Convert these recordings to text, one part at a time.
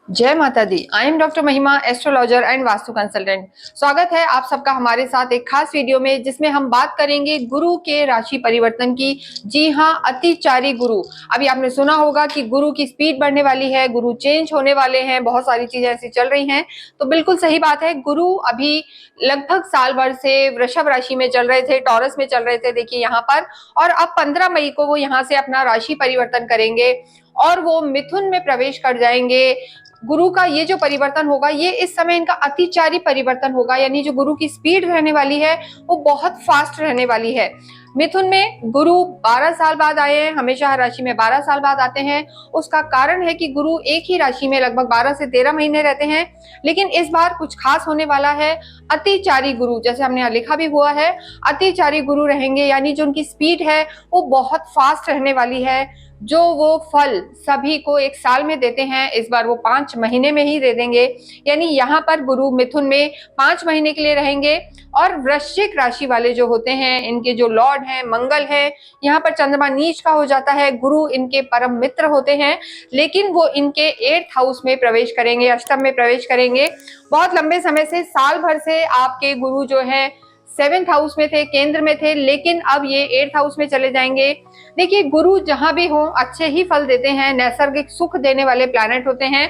जय माता दी। I am doctor महिमा, एस्ट्रोलॉजर एंड वास्तु कंसल्टेंट। स्वागत है आप सबका हमारे साथ एक खास वीडियो में, जिसमें हम बात करेंगे गुरु के राशि परिवर्तन की। जी हाँ, अतिचारी गुरु। अभी आपने सुना होगा कि गुरु की स्पीड बढ़ने वाली है, गुरु चेंज होने वाले हैं, बहुत सारी चीजें ऐसी चल रही हैं। तो बिल्कुल सही बात है। गुरु अभी लगभग साल भर से वृषभ राशि में चल रहे थे, टॉरस में चल रहे थे, देखिए यहाँ पर। और अब 15 मई को वो यहाँ से अपना राशि परिवर्तन करेंगे और वो मिथुन में प्रवेश कर जाएंगे। गुरु का ये जो परिवर्तन होगा, ये इस समय इनका अतिचारी परिवर्तन होगा, यानी जो गुरु की स्पीड रहने वाली है वो बहुत फास्ट रहने वाली है। मिथुन में गुरु 12 साल बाद आए हैं। हमेशा हर राशि में 12 साल बाद आते हैं। उसका कारण है कि गुरु एक ही राशि में लगभग 12 से 13 महीने रहते हैं, लेकिन इस बार कुछ खास होने वाला है। अतिचारी गुरु, जैसे हमने यहाँ लिखा भी हुआ है, अतिचारी गुरु रहेंगे, यानी जो उनकी स्पीड है वो बहुत फास्ट रहने वाली है। जो वो फल सभी को एक साल में देते हैं, इस बार वो 5 महीने में ही दे देंगे। यानी यहाँ पर गुरु मिथुन में 5 महीने के लिए रहेंगे। और वृश्चिक राशि वाले जो होते हैं, इनके जो लॉर्ड हैं मंगल है, यहाँ पर चंद्रमा नीच का हो जाता है। गुरु इनके परम मित्र होते हैं, लेकिन वो इनके 8th हाउस में प्रवेश करेंगे, अष्टम में प्रवेश करेंगे। बहुत लंबे समय से, साल भर से आपके गुरु जो है 7th हाउस में थे, केंद्र में थे, लेकिन अब ये 8th हाउस में चले जाएंगे। देखिए, गुरु जहां भी हो अच्छे ही फल देते हैं, नैसर्गिक सुख देने वाले प्लैनेट होते हैं।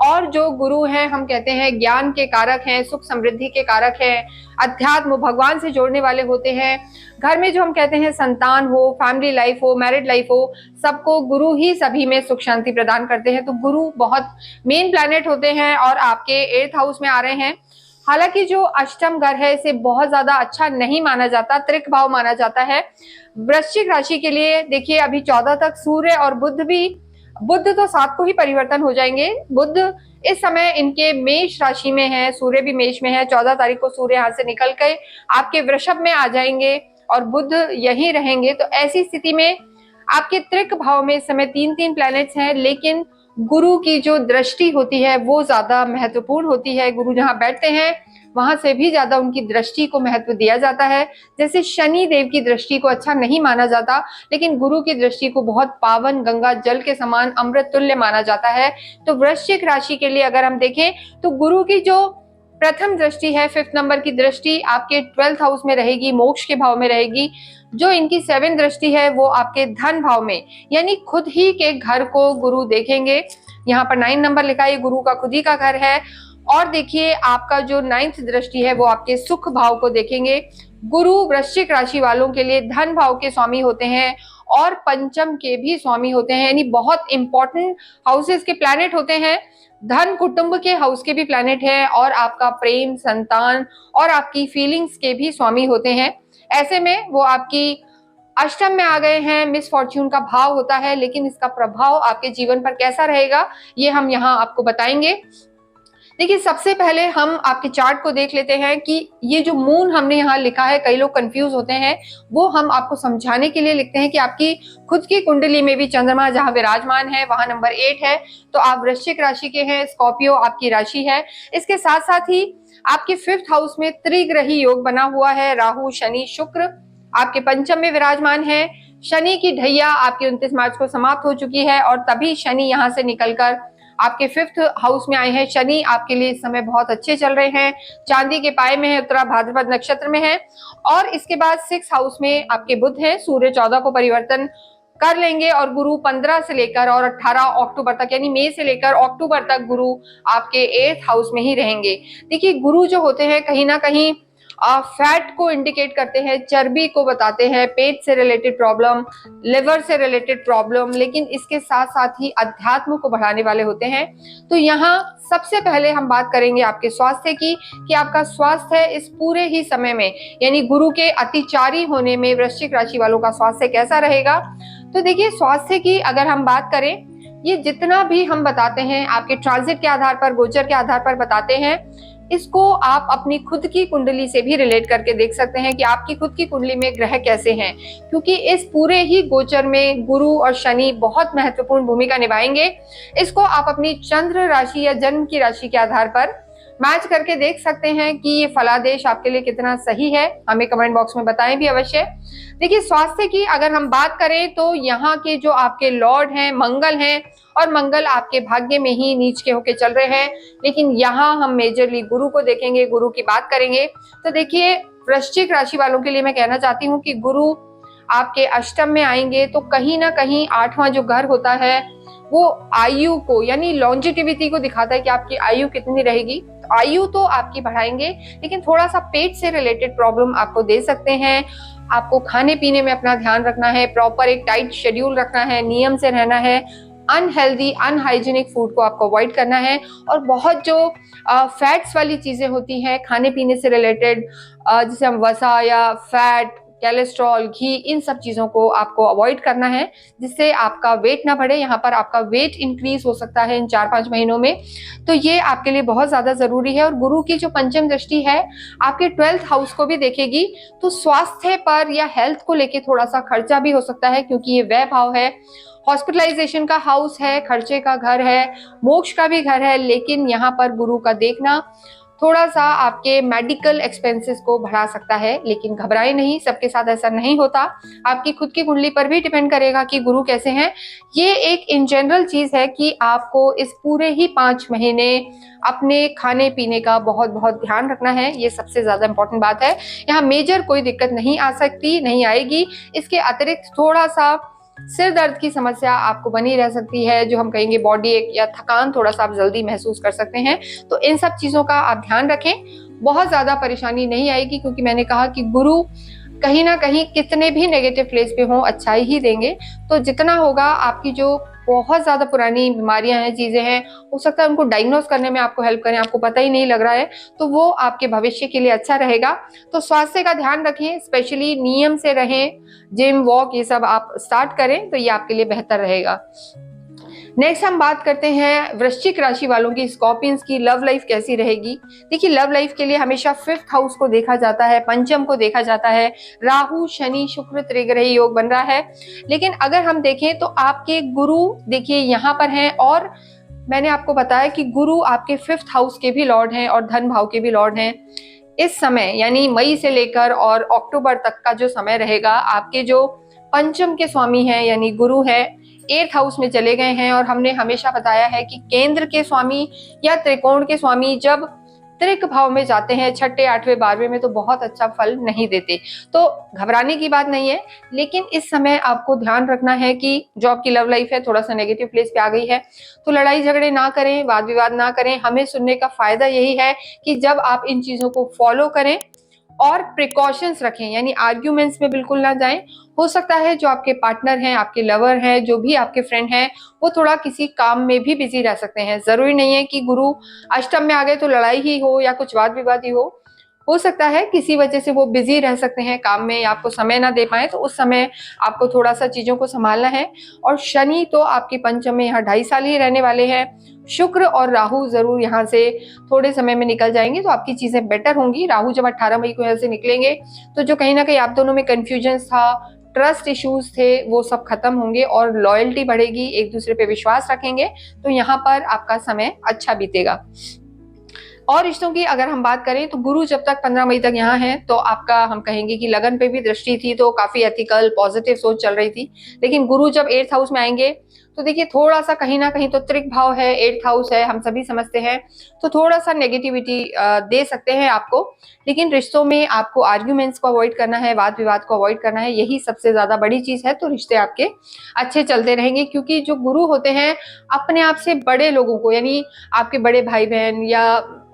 और जो गुरु हैं, हम कहते हैं ज्ञान के कारक हैं, सुख समृद्धि के कारक हैं, अध्यात्म भगवान से जोड़ने वाले होते हैं। घर में जो हम कहते हैं संतान हो, फैमिली लाइफ हो, मैरिड लाइफ हो, सबको गुरु ही सभी में सुख शांति प्रदान करते हैं। तो गुरु बहुत मेन प्लैनेट होते हैं और आपके 8th हाउस में आ रहे हैं। हालांकि जो अष्टम घर है, इसे बहुत ज्यादा अच्छा नहीं माना जाता, त्रिक भाव माना जाता है वृश्चिक राशि के लिए। देखिए, अभी 14 तक सूर्य और बुध भी, बुध तो 7 को ही परिवर्तन हो जाएंगे। बुध इस समय इनके मेष राशि में है, सूर्य भी मेष में है। 14 तारीख को सूर्य यहाँ से निकल के आपके वृषभ में आ जाएंगे और बुध यही रहेंगे। तो ऐसी स्थिति में आपके त्रिक भाव में इस समय 3-3 प्लैनेट्स हैं, लेकिन गुरु की जो दृष्टि होती है वो ज्यादा महत्वपूर्ण होती है। गुरु जहां बैठते हैं वहां से भी ज्यादा उनकी दृष्टि को महत्व दिया जाता है। जैसे शनि देव की दृष्टि को अच्छा नहीं माना जाता, लेकिन गुरु की दृष्टि को बहुत पावन गंगा जल के समान अमृत तुल्य माना जाता है। तो वृश्चिक राशि के लिए अगर हम देखें तो गुरु की जो प्रथम दृष्टि है, 5th नंबर की दृष्टि आपके 12th हाउस में रहेगी, मोक्ष के भाव में रहेगी। जो इनकी 7th दृष्टि है वो आपके धन भाव में, यानी खुद ही के घर को गुरु देखेंगे। यहाँ पर 9 नंबर लिखा है, गुरु का खुद ही का घर है। और देखिए, आपका जो 9th दृष्टि है वो आपके सुख भाव को देखेंगे। गुरु वृश्चिक राशि वालों के लिए धन भाव के स्वामी होते हैं और पंचम के भी स्वामी होते हैं, यानी बहुत इंपॉर्टेंट हाउसेस के प्लैनेट होते हैं। धन कुटुंब के हाउस के भी प्लैनेट है और आपका प्रेम, संतान और आपकी फीलिंग्स के भी स्वामी होते हैं। ऐसे में वो आपकी अष्टम में आ गए हैं, मिस फॉर्च्यून का भाव होता है, लेकिन इसका प्रभाव आपके जीवन पर कैसा रहेगा ये हम यहाँ आपको बताएंगे। देखिए, सबसे पहले हम आपके चार्ट को देख लेते हैं कि ये जो मून हमने यहाँ लिखा है, कई लोग कंफ्यूज होते हैं, वो हम आपको समझाने के लिए लिखते हैं कि आपकी खुद की कुंडली में भी चंद्रमा जहाँ विराजमान है वहां नंबर 8 है। तो आप वृश्चिक राशि के हैं, स्कॉर्पियो आपकी राशि है। इसके साथ साथ ही आपके 5th हाउस में त्रिग्रही योग बना हुआ है, राहु शनि शुक्र आपके पंचम में विराजमान है। शनि की ढैया आपकी 29 मार्च को समाप्त हो चुकी है और तभी शनि यहाँ से निकलकर आपके 5th हाउस में आए हैं। शनि आपके लिए इस समय बहुत अच्छे चल रहे हैं, चांदी के पाए में है, उत्तरा भाद्रपद नक्षत्र में है। और इसके बाद 6th हाउस में आपके बुध है, सूर्य 14 को परिवर्तन कर लेंगे और गुरु 15 से लेकर और 18 अक्टूबर तक, यानी मई से लेकर अक्टूबर तक गुरु आपके 8th हाउस में ही रहेंगे। देखिए, गुरु जो होते हैं कहीं ना कहीं फैट को इंडिकेट करते हैं, चर्बी को बताते हैं, पेट से रिलेटेड प्रॉब्लम, लिवर से रिलेटेड प्रॉब्लम, लेकिन इसके साथ साथ ही अध्यात्म को बढ़ाने वाले होते हैं। तो यहाँ सबसे पहले हम बात करेंगे आपके स्वास्थ्य की, कि आपका स्वास्थ्य इस पूरे ही समय में, यानी गुरु के अतिचारी होने में वृश्चिक राशि वालों का स्वास्थ्य कैसा रहेगा। तो देखिए, स्वास्थ्य की अगर हम बात करें, ये जितना भी हम बताते हैं आपके ट्रांजिट के आधार पर, गोचर के आधार पर बताते हैं, इसको आप अपनी खुद की कुंडली से भी रिलेट करके देख सकते हैं कि आपकी खुद की कुंडली में ग्रह कैसे हैं, क्योंकि इस पूरे ही गोचर में गुरु और शनि बहुत महत्वपूर्ण भूमिका निभाएंगे। इसको आप अपनी चंद्र राशि या जन्म की राशि के आधार पर मैच करके देख सकते हैं कि ये फलादेश आपके लिए कितना सही है। हमें कमेंट बॉक्स में बताएं भी अवश्य। देखिए, स्वास्थ्य की अगर हम बात करें तो यहाँ के जो आपके लॉर्ड हैं मंगल हैं, और मंगल आपके भाग्य में ही नीच के होके चल रहे हैं। लेकिन यहाँ हम मेजरली गुरु को देखेंगे, गुरु की बात करेंगे। तो देखिए, वृश्चिक राशि वालों के लिए मैं कहना चाहती हूँ कि गुरु आपके अष्टम में आएंगे तो कहीं ना कहीं आठवां जो घर होता है वो आयु को, यानी लॉन्जिटिविटी को दिखाता है कि आपकी आयु कितनी रहेगी। तो आयु तो आपकी बढ़ाएंगे, लेकिन थोड़ा सा पेट से रिलेटेड प्रॉब्लम आपको दे सकते हैं। आपको खाने पीने में अपना ध्यान रखना है, प्रॉपर एक टाइट शेड्यूल रखना है, नियम से रहना है। अनहेल्दी अनहाइजीनिक फूड को आपको अवॉइड करना है। और बहुत जो फैट्स वाली चीजें होती हैं खाने पीने से रिलेटेड, जिसे हम वसा या फैट, कोलेस्ट्रॉल, घी, इन सब चीजों को आपको अवॉइड करना है, जिससे आपका वेट ना बढ़े। यहाँ पर आपका वेट इंक्रीज हो सकता है इन 4-5 महीनों में, तो ये आपके लिए बहुत ज्यादा जरूरी है। और गुरु की जो पंचम दृष्टि है आपके 12th हाउस को भी देखेगी, तो स्वास्थ्य पर या हेल्थ को लेके थोड़ा सा खर्चा भी हो सकता है, क्योंकि ये व्यय भाव है, हॉस्पिटलाइजेशन का हाउस है, खर्चे का घर है, मोक्ष का भी घर है। लेकिन यहाँ पर गुरु का देखना थोड़ा सा आपके मेडिकल एक्सपेंसेस को बढ़ा सकता है। लेकिन घबराए नहीं, सबके साथ ऐसा नहीं होता। आपकी खुद की कुंडली पर भी डिपेंड करेगा कि गुरु कैसे हैं। ये एक इन जनरल चीज है कि आपको इस पूरे ही 5 महीने अपने खाने पीने का बहुत बहुत ध्यान रखना है। ये सबसे ज्यादा इंपॉर्टेंट बात है। यहाँ मेजर कोई दिक्कत नहीं आ सकती, नहीं आएगी। इसके अतिरिक्त थोड़ा सा सिर दर्द की समस्या आपको बनी रह सकती है, जो हम कहेंगे बॉडी एक या थकान थोड़ा सा आप जल्दी महसूस कर सकते हैं। तो इन सब चीजों का आप ध्यान रखें। बहुत ज्यादा परेशानी नहीं आएगी, क्योंकि मैंने कहा कि गुरु कहीं ना कहीं कितने भी नेगेटिव प्लेस पे हों अच्छाई ही देंगे। तो जितना होगा, आपकी जो बहुत ज्यादा पुरानी बीमारियां हैं, चीजें हैं, हो सकता है उनको डायग्नोज करने में आपको हेल्प करें, आपको पता ही नहीं लग रहा है, तो वो आपके भविष्य के लिए अच्छा रहेगा। तो स्वास्थ्य का ध्यान रखें, स्पेशली नियम से रहें, जिम वॉक ये सब आप स्टार्ट करें तो ये आपके लिए बेहतर रहेगा। नेक्स्ट हम बात करते हैं वृश्चिक राशि वालों की, स्कॉर्पियंस की लव लाइफ कैसी रहेगी। देखिए, लव लाइफ के लिए हमेशा 5th हाउस को देखा जाता है, पंचम को देखा जाता है। राहु शनि शुक्र त्रिग्रही योग बन रहा है। लेकिन अगर हम देखें तो आपके गुरु देखिए यहाँ पर हैं, और मैंने आपको बताया कि गुरु आपके 5th हाउस के भी लॉर्ड हैं और धन भाव के भी लॉर्ड हैं। इस समय यानी मई से लेकर और अक्टूबर तक का जो समय रहेगा, आपके जो पंचम के स्वामी हैं यानी गुरु हैं 8th हाउस में चले गए हैं। और हमने हमेशा बताया है कि केंद्र के स्वामी या त्रिकोण के स्वामी जब त्रिक भाव में जाते हैं, 6ठे 8वें 12वें में, तो बहुत अच्छा फल नहीं देते। तो घबराने की बात नहीं है, लेकिन इस समय आपको ध्यान रखना है कि जो आपकी लव लाइफ है थोड़ा सा नेगेटिव प्लेस पे आ गई है, तो लड़ाई झगड़े ना करें, वाद विवाद ना करें। हमें सुनने का फायदा यही है कि जब आप इन चीजों को फॉलो करें और प्रिकॉशंस रखें, यानी आर्ग्यूमेंट्स में बिल्कुल ना जाएं। हो सकता है जो आपके पार्टनर हैं, आपके लवर हैं, जो भी आपके फ्रेंड हैं, वो थोड़ा किसी काम में भी बिजी रह सकते हैं। जरूरी नहीं है कि गुरु अष्टम में आ गए तो लड़ाई ही हो या कुछ वाद विवाद ही हो सकता है किसी वजह से वो बिजी रह सकते हैं काम में या आपको समय ना दे पाए, तो उस समय आपको थोड़ा सा चीजों को संभालना है। और शनि तो आपकी पंचम में यहाँ 2.5 साल ही रहने वाले हैं। शुक्र और राहु जरूर यहाँ से थोड़े समय में निकल जाएंगे, तो आपकी चीजें बेटर होंगी। राहु जब 18 मई को यहाँ से निकलेंगे, तो जो कहीं ना कहीं आप दोनों में कंफ्यूजन था, ट्रस्ट इश्यूज थे, वो सब खत्म होंगे और लॉयल्टी बढ़ेगी, एक दूसरे पे विश्वास रखेंगे। तो यहाँ पर आपका समय अच्छा बीतेगा। और रिश्तों की अगर हम बात करें तो गुरु जब तक 15 मई तक यहाँ है, तो आपका हम कहेंगे कि लगन पे भी दृष्टि थी, तो काफी एथिकल पॉजिटिव सोच चल रही थी। लेकिन गुरु जब 8th हाउस में आएंगे तो देखिए थोड़ा सा कहीं ना कहीं तो त्रिक भाव है, 8th हाउस है, हम सभी समझते हैं, तो थोड़ा सा नेगेटिविटी दे सकते हैं आपको। लेकिन रिश्तों में आपको आर्ग्यूमेंट्स को अवॉइड करना है, वाद विवाद को अवॉइड करना है, यही सबसे ज्यादा बड़ी चीज है। तो रिश्ते आपके अच्छे चलते रहेंगे, क्योंकि जो गुरु होते हैं अपने आप से बड़े लोगों को, यानी आपके बड़े भाई बहन या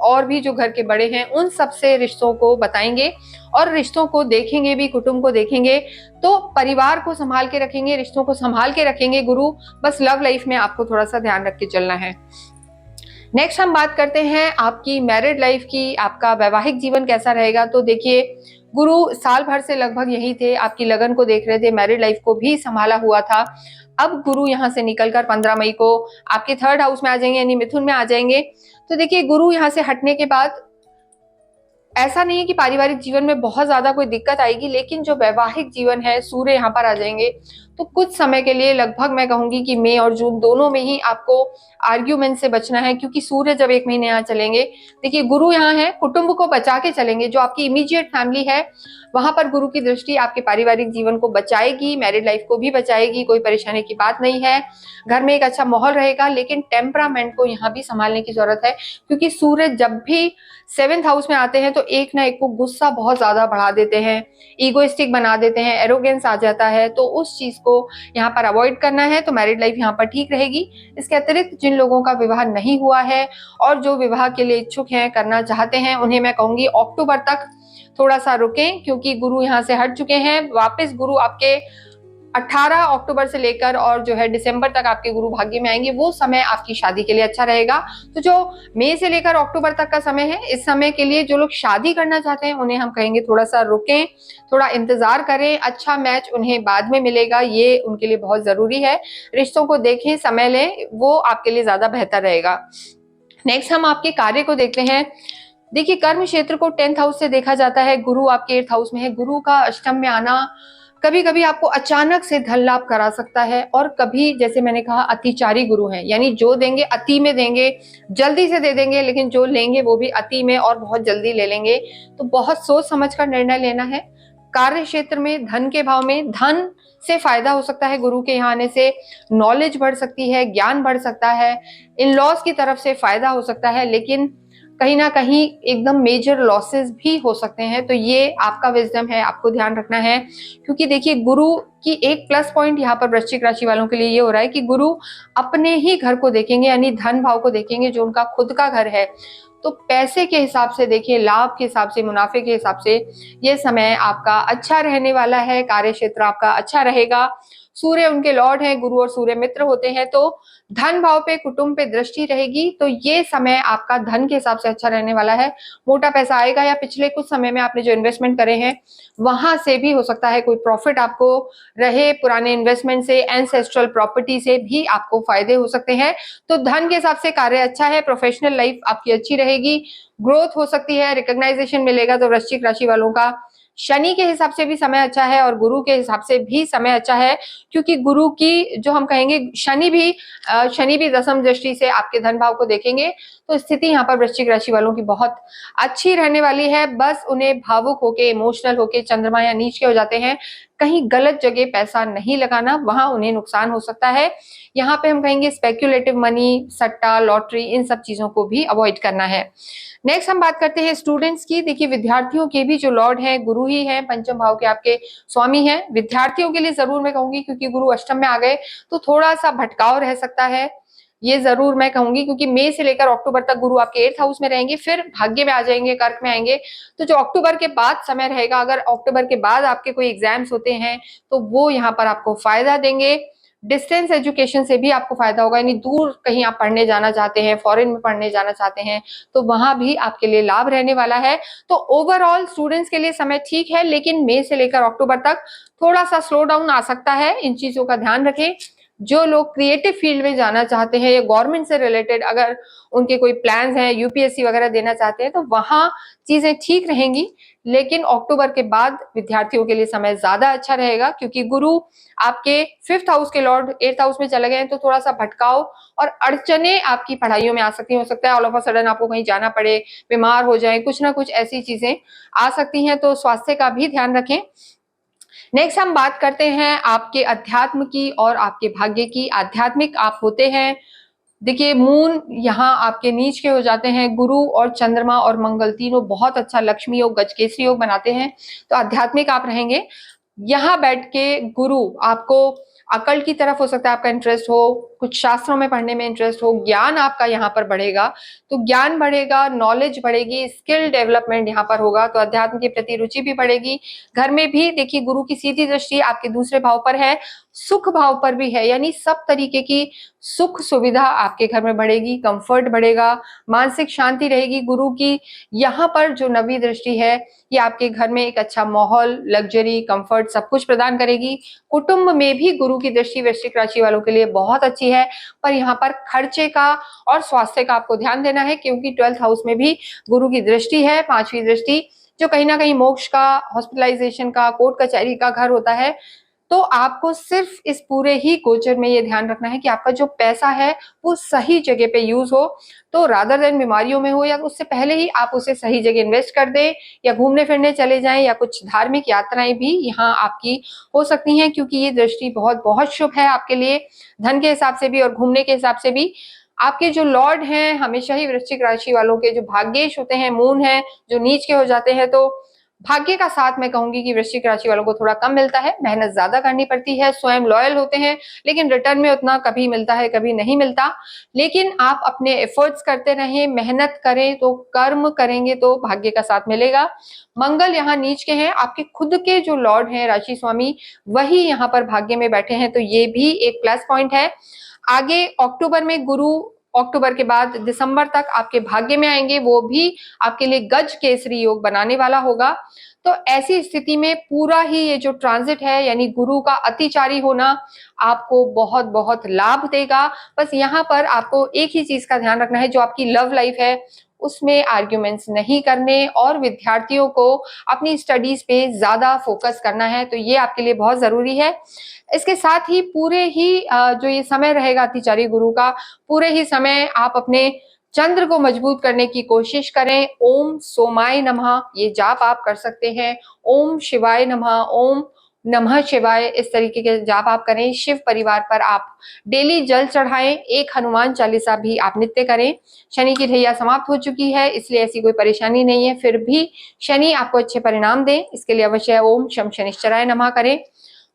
और भी जो घर के बड़े हैं, उन सब से रिश्तों को बताएंगे और रिश्तों को देखेंगे भी, कुटुंब को देखेंगे, तो परिवार को संभाल के रखेंगे, रिश्तों को संभाल के रखेंगे गुरु। बस लव लाइफ में आपको थोड़ा सा ध्यान रख के चलना है। नेक्स्ट हम बात करते हैं आपकी मैरिड लाइफ की, आपका वैवाहिक जीवन कैसा रहेगा। तो देखिए, गुरु साल भर से लगभग यही थे, आपकी लगन को देख रहे थे, मैरिड लाइफ को भी संभाला हुआ था। अब गुरु यहाँ से निकलकर 15 मई को आपके 3rd हाउस में आ जाएंगे, यानी मिथुन में आ जाएंगे। तो देखिए, गुरु यहाँ से हटने के बाद ऐसा नहीं है कि पारिवारिक जीवन में बहुत ज्यादा कोई दिक्कत आएगी, लेकिन जो वैवाहिक जीवन है, सूर्य यहाँ पर आ जाएंगे, तो कुछ समय के लिए लगभग मैं कहूंगी कि मई और जून दोनों में ही आपको आर्ग्यूमेंट से बचना है, क्योंकि सूर्य जब 1 महीने यहाँ चलेंगे, देखिए गुरु यहाँ है, कुटुंब को बचा के चलेंगे, जो आपकी इमीडिएट फैमिली है वहां पर गुरु की दृष्टि आपके पारिवारिक जीवन को बचाएगी, मैरिड लाइफ को भी बचाएगी, कोई परेशानी की बात नहीं है, घर में एक अच्छा माहौल रहेगा। लेकिन टेम्परामेंट को यहाँ भी संभालने की जरूरत है, क्योंकि सूर्य जब भी 7th हाउस में आते हैं तो एक ना एक को गुस्सा बहुत ज्यादा बढ़ा देते हैं, ईगोइस्टिक बना देते हैं, एरोगेंस आ जाता है, तो उस चीज को यहाँ पर अवॉइड करना है, तो मैरिड लाइफ यहाँ पर ठीक रहेगी। इसके अतिरिक्त जिन लोगों का विवाह नहीं हुआ है और जो विवाह के लिए इच्छुक हैं, करना चाहते हैं, उन्हें मैं कहूंगी अक्टूबर तक थोड़ा सा रुकें, क्योंकि गुरु यहाँ से हट चुके हैं। वापस गुरु आपके 18 अक्टूबर से लेकर और जो है दिसंबर तक आपके गुरु भाग्य में आएंगे, वो समय आपकी शादी के लिए अच्छा रहेगा। तो जो मई से लेकर अक्टूबर तक का समय है, इस समय के लिए जो लोग शादी करना चाहते हैं उन्हें हम कहेंगे थोड़ा सा रुकें, थोड़ा इंतजार करें, अच्छा मैच उन्हें बाद में मिलेगा, ये उनके लिए बहुत जरूरी है। रिश्तों को देखें, समय लें, वो आपके लिए ज्यादा बेहतर रहेगा। नेक्स्ट हम आपके कार्य को देखते हैं। देखिए कर्म क्षेत्र को 10th हाउस से देखा जाता है, गुरु आपके 8th हाउस में है। गुरु का अष्टम में आना कभी कभी आपको अचानक से धन लाभ करा सकता है, और कभी जैसे मैंने कहा अतिचारी गुरु हैं, यानी जो देंगे अति में देंगे, जल्दी से दे देंगे, लेकिन जो लेंगे वो भी अति में और बहुत जल्दी ले लेंगे। तो बहुत सोच समझ कर निर्णय लेना है। कार्य क्षेत्र में धन के भाव में धन से फायदा हो सकता है, गुरु के यहाँ आने से नॉलेज बढ़ सकती है, ज्ञान बढ़ सकता है, इन लॉस की तरफ से फायदा हो सकता है, लेकिन कहीं ना कहीं एकदम मेजर लॉसेस भी हो सकते हैं। तो ये आपका विजडम है, आपको ध्यान रखना है, क्योंकि देखिए गुरु की एक प्लस पॉइंट यहाँ पर वृश्चिक राशि वालों के लिए ये हो रहा है कि गुरु अपने ही घर को देखेंगे, यानी धन भाव को देखेंगे, जो उनका खुद का घर है। तो पैसे के हिसाब से देखिए, लाभ के हिसाब से, मुनाफे के हिसाब से ये समय आपका अच्छा रहने वाला है, कार्य क्षेत्र आपका अच्छा रहेगा। सूर्य उनके लॉर्ड हैं, गुरु और सूर्य मित्र होते हैं, तो धन भाव पे, कुटुंब पे दृष्टि रहेगी, तो ये समय आपका धन के हिसाब से अच्छा रहने वाला है। मोटा पैसा आएगा, या पिछले कुछ समय में आपने जो इन्वेस्टमेंट करे हैं वहां से भी हो सकता है कोई प्रॉफिट आपको रहे, पुराने इन्वेस्टमेंट से, एंसेस्ट्रल प्रॉपर्टी से भी आपको फायदे हो सकते हैं। तो धन के हिसाब से कार्य अच्छा है, प्रोफेशनल लाइफ आपकी अच्छी रहेगी, ग्रोथ हो सकती है, रिकॉग्नाइजेशन मिलेगा। तो वृश्चिक राशि वालों का शनि के हिसाब से भी समय अच्छा है और गुरु के हिसाब से भी समय अच्छा है, क्योंकि गुरु की जो हम कहेंगे शनि भी दसम दृष्टि से आपके धन भाव को देखेंगे। तो स्थिति यहाँ पर वृश्चिक राशि वालों की बहुत अच्छी रहने वाली है। बस उन्हें भावुक होके, इमोशनल होके चंद्रमा या नीच के हो जाते हैं, कहीं गलत जगह पैसा नहीं लगाना, वहां उन्हें नुकसान हो सकता है। यहाँ पे हम कहेंगे स्पेक्युलेटिव मनी, सट्टा, लॉटरी, इन सब चीजों को भी अवॉइड करना है। नेक्स्ट हम बात करते हैं स्टूडेंट्स की। देखिए विद्यार्थियों के भी जो लॉर्ड है गुरु ही है, पंचम भाव के आपके स्वामी हैं। विद्यार्थियों के लिए जरूर मैं कहूंगी, क्योंकि गुरु अष्टम में आ गए तो थोड़ा सा भटकाव रह सकता है, ये जरूर मैं कहूंगी, क्योंकि मई से लेकर अक्टूबर तक गुरु आपके 8th हाउस में रहेंगे, फिर भाग्य में आ जाएंगे, कर्क में आएंगे। तो जो अक्टूबर के बाद समय रहेगा, अगर अक्टूबर के बाद आपके कोई एग्जाम्स होते हैं तो वो यहाँ पर आपको फायदा देंगे। डिस्टेंस एजुकेशन से भी आपको फायदा होगा, यानी दूर कहीं आप पढ़ने जाना चाहते हैं, फॉरेन में पढ़ने जाना चाहते हैं, तो वहां भी आपके लिए लाभ रहने वाला है। तो ओवरऑल स्टूडेंट्स के लिए समय ठीक है, लेकिन मई से लेकर अक्टूबर तक थोड़ा सा स्लो डाउन आ सकता है, इन चीजों का ध्यान रखें। जो लोग क्रिएटिव फील्ड में जाना चाहते हैं या गवर्नमेंट से रिलेटेड अगर उनके कोई प्लान्स हैं, यूपीएससी वगैरह देना चाहते हैं, तो वहां चीजें ठीक रहेंगी। लेकिन अक्टूबर के बाद विद्यार्थियों के लिए समय ज्यादा अच्छा रहेगा, क्योंकि गुरु आपके 5th हाउस के लॉर्ड 8th हाउस में चले गए हैं, तो थोड़ा सा भटकाव और अड़चने आपकी पढ़ाइयों में आ सकती हैं। हो सकता है ऑल ऑफ अ सडन आपको कहीं जाना पड़े, बीमार हो जाए, कुछ ना कुछ ऐसी चीजें आ सकती हैं, तो स्वास्थ्य का भी ध्यान रखें। नेक्स्ट हम बात करते हैं आपके अध्यात्म की और आपके भाग्य की। आध्यात्मिक आप होते हैं, देखिए मून यहाँ आपके नीच के हो जाते हैं, गुरु और चंद्रमा और मंगल तीनों बहुत अच्छा लक्ष्मी योग, गजकेसरी योग बनाते हैं, तो आध्यात्मिक आप रहेंगे। यहाँ बैठ के गुरु आपको अकल की तरफ हो सकता है आपका इंटरेस्ट हो, कुछ शास्त्रों में पढ़ने में इंटरेस्ट हो, ज्ञान आपका यहाँ पर बढ़ेगा, तो ज्ञान बढ़ेगा, नॉलेज बढ़ेगी, स्किल डेवलपमेंट यहाँ पर होगा, तो अध्यात्म के प्रति रुचि भी बढ़ेगी। घर में भी देखिए गुरु की सीधी दृष्टि आपके दूसरे भाव पर है, सुख भाव पर भी है, यानी सब तरीके की सुख सुविधा आपके घर में बढ़ेगी, कंफर्ट बढ़ेगा, मानसिक शांति रहेगी। गुरु की यहाँ पर जो नवी दृष्टि है ये आपके घर में एक अच्छा माहौल, लग्जरी, कंफर्ट सब कुछ प्रदान करेगी। कुटुंब में भी गुरु की दृष्टि वृश्चिक राशि वालों के लिए बहुत अच्छी है, पर यहाँ पर खर्चे का और स्वास्थ्य का आपको ध्यान देना है, क्योंकि 12th हाउस में भी गुरु की दृष्टि है, 5वीं दृष्टि, जो कहीं ना कहीं मोक्ष का, हॉस्पिटलाइजेशन का, कोर्ट कचहरी का घर होता है। तो आपको सिर्फ इस पूरे ही गोचर में ये ध्यान रखना है कि आपका जो पैसा है वो सही जगह पे यूज हो। तो रादर देन बीमारियों में हो या उससे पहले ही आप उसे सही जगह इन्वेस्ट कर दें, या घूमने फिरने चले जाएं, या कुछ धार्मिक यात्राएं भी यहाँ आपकी हो सकती हैं, क्योंकि ये दृष्टि बहुत बहुत शुभ है आपके लिए, धन के हिसाब से भी और घूमने के हिसाब से भी। आपके जो लॉर्ड हैं हमेशा ही वृश्चिक राशि वालों के जो भाग्येश होते हैं, मून है जो नीच के हो जाते हैं, तो भाग्य का साथ मैं कहूंगी कि वृश्चिक राशि वालों को थोड़ा कम मिलता है, मेहनत ज्यादा करनी पड़ती है, स्वयं लॉयल होते हैं, लेकिन रिटर्न में उतना कभी मिलता है कभी नहीं मिलता। लेकिन आप अपने एफर्ट्स करते रहें, मेहनत करें, तो कर्म करेंगे तो भाग्य का साथ मिलेगा। मंगल यहाँ नीच के हैं, आपके खुद के जो लॉर्ड हैं राशि स्वामी वही यहाँ पर भाग्य में बैठे हैं, तो ये भी एक प्लस पॉइंट है। आगे अक्टूबर में गुरु, अक्टूबर के बाद दिसंबर तक आपके भाग्य में आएंगे, वो भी आपके लिए गज केसरी योग बनाने वाला होगा। तो ऐसी स्थिति में पूरा ही ये जो ट्रांजिट है यानी गुरु का अतिचारी होना आपको बहुत बहुत लाभ देगा। बस यहाँ पर आपको एक ही चीज का ध्यान रखना है, जो आपकी लव लाइफ है उसमें आर्ग्यूमेंट्स नहीं करने और विद्यार्थियों को अपनी स्टडीज पे ज्यादा फोकस करना है, तो ये आपके लिए बहुत जरूरी है। इसके साथ ही पूरे ही जो ये समय रहेगा अतिचारी गुरु का, पूरे ही समय आप अपने चंद्र को मजबूत करने की कोशिश करें। ओम सोमाय नमः ये जाप आप कर सकते हैं, ओम शिवाय नमः, ओम नमः शिवाय, इस तरीके के जाप आप करें। शिव परिवार पर आप डेली जल चढ़ाएं, एक हनुमान चालीसा भी आप नित्य करें। शनि की ढैया समाप्त हो चुकी है, इसलिए ऐसी कोई परेशानी नहीं है, फिर भी शनि आपको अच्छे परिणाम दें इसके लिए अवश्य ओम शम शनिश्चराय नमः करें।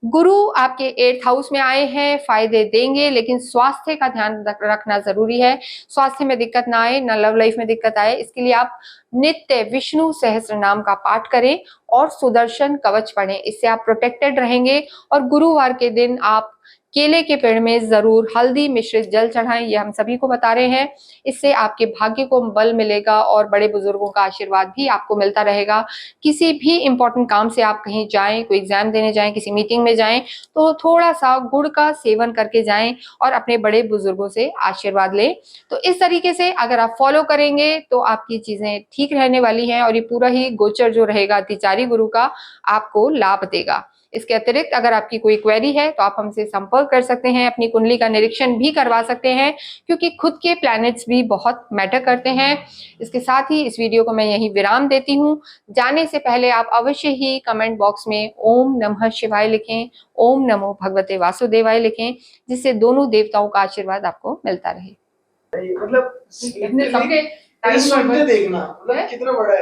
गुरु आपके 8th हाउस में आए हैं, फायदे देंगे, लेकिन स्वास्थ्य का ध्यान रखना जरूरी है। स्वास्थ्य में दिक्कत ना आए, ना लव लाइफ में दिक्कत आए, इसके लिए आप नित्य विष्णु सहस्त्र नाम का पाठ करें और सुदर्शन कवच पढ़ें, इससे आप प्रोटेक्टेड रहेंगे। और गुरुवार के दिन आप केले के पेड़ में जरूर हल्दी मिश्रित जल चढ़ाएं, ये हम सभी को बता रहे हैं। इससे आपके भाग्य को बल मिलेगा और बड़े बुजुर्गों का आशीर्वाद भी आपको मिलता रहेगा। किसी भी इंपॉर्टेंट काम से आप कहीं जाएं, कोई एग्जाम देने जाएं, किसी मीटिंग में जाएं, तो थोड़ा सा गुड़ का सेवन करके जाएं और अपने बड़े बुजुर्गों से आशीर्वाद लें। तो इस तरीके से अगर आप फॉलो करेंगे तो आपकी चीजें ठीक रहने वाली हैं और ये पूरा ही गोचर जो रहेगा अतिचारी गुरु का आपको लाभ देगा। इसके अतिरिक्त अगर आपकी कोई क्वेरी है तो आप हमसे संपर्क कर सकते हैं, अपनी कुंडली का निरीक्षण भी करवा सकते हैं, क्योंकि खुद के प्लैनेट्स भी बहुत मैटर करते हैं। इसके साथ ही इस वीडियो को मैं यहीं विराम देती हूँ। जाने से पहले आप अवश्य ही कमेंट बॉक्स में ओम नमः शिवाय लिखें, ओम नमो भगवते वासुदेवाय लिखें, जिससे दोनों देवताओं का आशीर्वाद आपको मिलता रहे। मतलब देखना मतलब कितना बड़ा है।